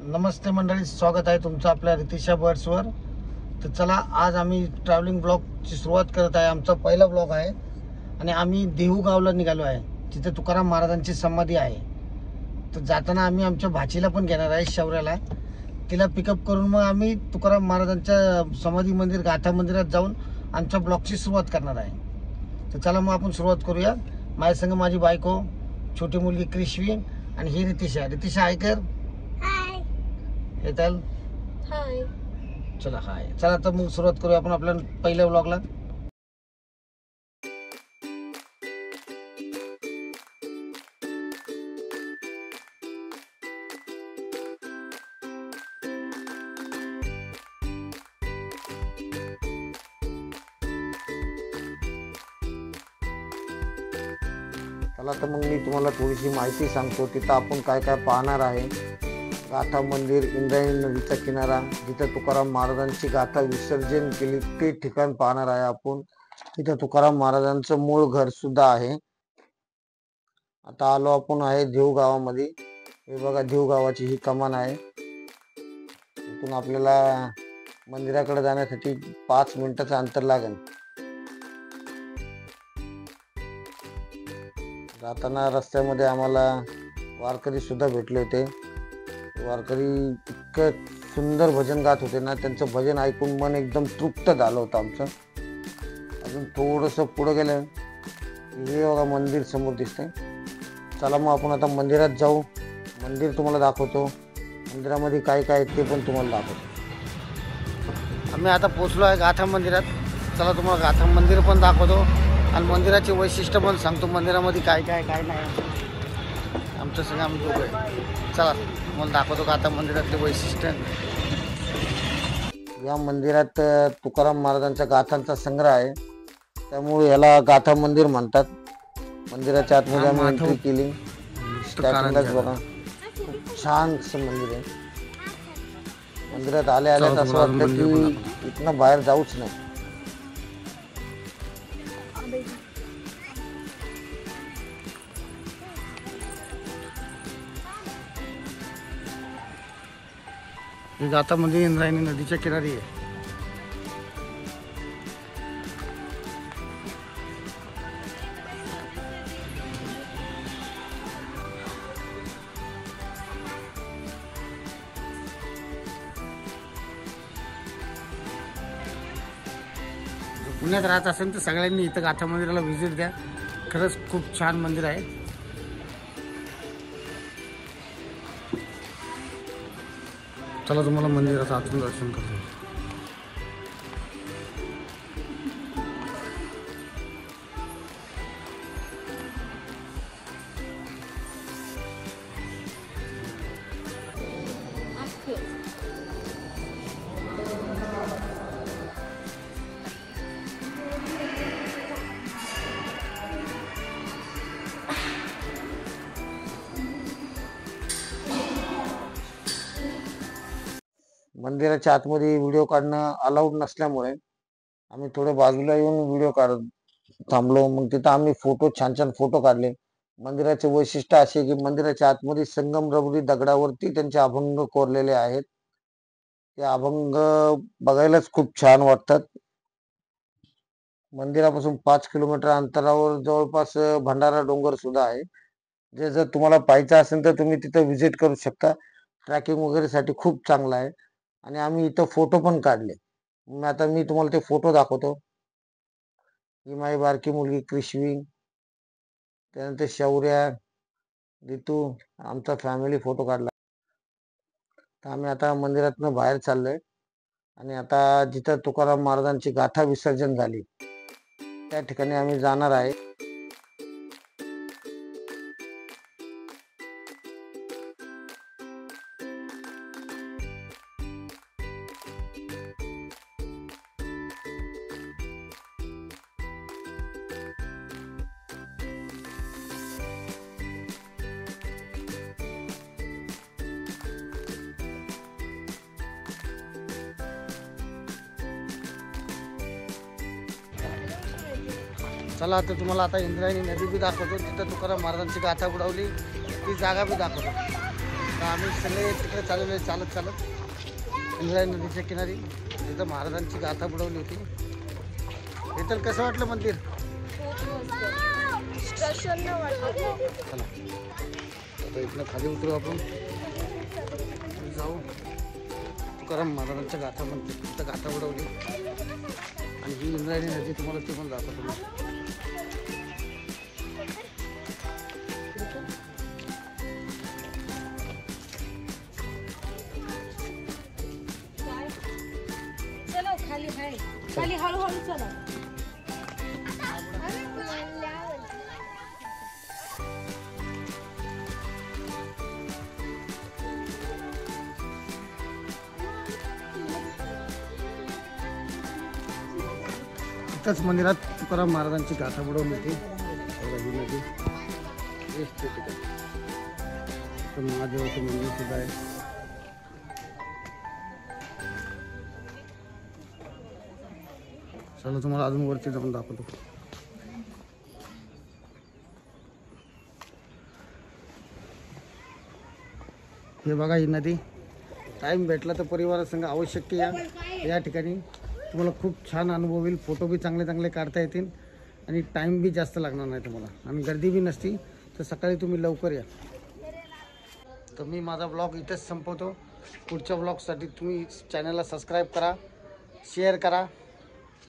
नमस्ते मंडळी, स्वागत आहे तुमचं आपल्या रितिशा बर्ड्सवर. तर चला, आज आम्ही ट्रॅव्हलिंग ब्लॉगची सुरुवात करत आहे. आमचा पहिला ब्लॉग आहे आणि आम्ही देहू गावला निघालो आहे. तिथे तुकाराम महाराजांची समाधी आहे. तर जाताना आम्ही आमच्या भाचीला पण घेणार आहे, शौर्याला. तिला पिकअप करून मग आम्ही तुकाराम महाराजांच्या समाधी मंदिर, गाथा मंदिरात जाऊन आमच्या ब्लॉगची सुरुवात करणार आहे. तर चला मग आपण सुरुवात करूया. माझ्या संग माझी बायको, छोटी मुलगी क्रिश्वी आणि ही रितिशा. रितिशा ऐकर येताल. हाय. चला हाय. चला तर मग सुरुवात करूया आपण आपल्या पहिल्या व्लॉगला. चला तर मग मी तुम्हाला थोडीशी माहिती सांगतो. तिथं आपण काय काय पाहणार आहे. गाथा मंदिर, इंद्रायणी नदीचा किनारा, जिथं तुकाराम महाराजांची गाथा विसर्जन केली ते ठिकाण पाहणार आहे आपण. तिथं तुकाराम महाराजांचं मूळ घर सुद्धा आहे. आता आलो आपण आहे देहू गावामध्ये. हे बघा, देहू गावाची ही कमान आहे. इथून आपल्याला मंदिराकडे जाण्यासाठी 5 मिनिटाचं अंतर लागेल. जाताना रस्त्यामध्ये आम्हाला वारकरी सुद्धा भेटले होते. वारकरी इतकं सुंदर भजन गात होते ना, त्यांचं भजन ऐकून मन एकदम तृप्त झालं होतं आमचं. अजून थोडंसं पुढं गेलं, हे बघा मंदिर समोर दिसतंय. चला मग आपण आता मंदिरात जाऊ. मंदिर तुम्हाला दाखवतो. मंदिरामध्ये काय काय ते पण तुम्हाला दाखवतो. आम्ही आता पोचलो आहे गाथा मंदिरात. चला तुम्हाला गाथा मंदिर पण दाखवतो आणि मंदिराचे वैशिष्ट्य पण सांगतो. मंदिरामध्ये काय काय काय नाही. आमच्या संग आम्ही दोघं आहे. चला मला दाखवतो गाथा मंदिरातले वैशिष्ट्य. या मंदिरात तुकाराम महाराजांच्या गाथांचा संग्रह आहे, त्यामुळे याला गाथा मंदिर म्हणतात. मंदिराच्या आतमध्ये आम्ही एंट्री केली. स्टार्टिंगलाच बघा, खूप छान असं मंदिर आहे. मंदिरात आल्या आल्याच असं वाटतं की इथनं बाहेर जाऊच नाही. ही गाथा मंदिर इंद्रायणी नदीच्या किनारी आहे. पुण्यात राहत असेल तर सगळ्यांनी इथं गाथा मंदिराला व्हिजिट द्या. खरंच खूप छान मंदिर आहे. चला तुम्हाला मंदिराचं आतून दर्शन करतो. मंदिराच्या आतमध्ये व्हिडिओ काढणं अलाउड नसल्यामुळे आम्ही थोडं बाजूला येऊन व्हिडिओ काढत थांबलो. मग तिथं आम्ही छान छान फोटो काढले. मंदिराचे वैशिष्ट्य असे की मंदिराच्या आतमध्ये संगमरवरी दगडावरती त्यांचे अभंग कोरलेले आहेत. ते अभंग बघायलाच खूप छान वाटतात. मंदिरापासून 5 किलोमीटर अंतरावर जवळपास भंडारा डोंगर सुद्धा आहे. जे जर तुम्हाला पाहायचं असेल तर तुम्ही तिथं व्हिजिट करू शकता. ट्रॅकिंग वगैरे साठी खूप चांगला आहे. आणि आम्ही इथं फोटो पण काढले. आता मी तुम्हाला ते फोटो दाखवतो. ही माझी बारकी मुलगी क्रिश्वी, त्यानंतर शौर्या, रितू, आमचा फॅमिली फोटो काढला. तर आम्ही आता मंदिरातनं बाहेर चाललोय आणि आता जिथं तुकाराम महाराजांची गाथा विसर्जन झाली त्या ठिकाणी आम्ही जाणार आहे. चला आता तुम्हाला आता इंद्रायणी नदी बी दाखवतो, तिथं तुकाराम महाराजांची गाथा बुडवली ती जागा बी दाखवतो. तर आम्ही सगळे तिकडे चालवले चालत चालत इंद्रायणी नदीच्या किनारी. तिथं महाराजांची गाथा बुडवली होती. इथं कसं वाटलं मंदिर? प्रसन्न वाटलं. चला आता इथनं खाली उतरू आपण, जाऊ तुकाराम महाराजांच्या गाथा म्हणते. तिथं गाथा बुडवली आणि ही इंद्रायणी नदी तुम्हाला ती पण जाता तुम्ही. चलो खाली आहे, खाली हळूहळू चला. इथंच मंदिरात तुकाराम महाराजांची गाथा बुडवली होती. ही नदी दिसते तिथे. तर महादेवाचं मंदिर सुद्धा आहे. चला तुम्हाला अजून वरती जाऊन दाखवतो. हे बघा ही नदी. टाईम भेटला तर परिवारासंग अवश्य या ठिकाणी तुम्हाला खूप छान अनुभव येईल. फोटो बी चांगले चांगले काढता येतील आणि टाईम बी जास्त लागणार नाही तुम्हाला आणि गर्दी बी नसती. तर सकाळी तुम्ही लवकर या. तर मी माझा ब्लॉग इथेच संपवतो. पुढच्या ब्लॉगसाठी तुम्ही चॅनलला सबस्क्राईब करा, शेअर करा.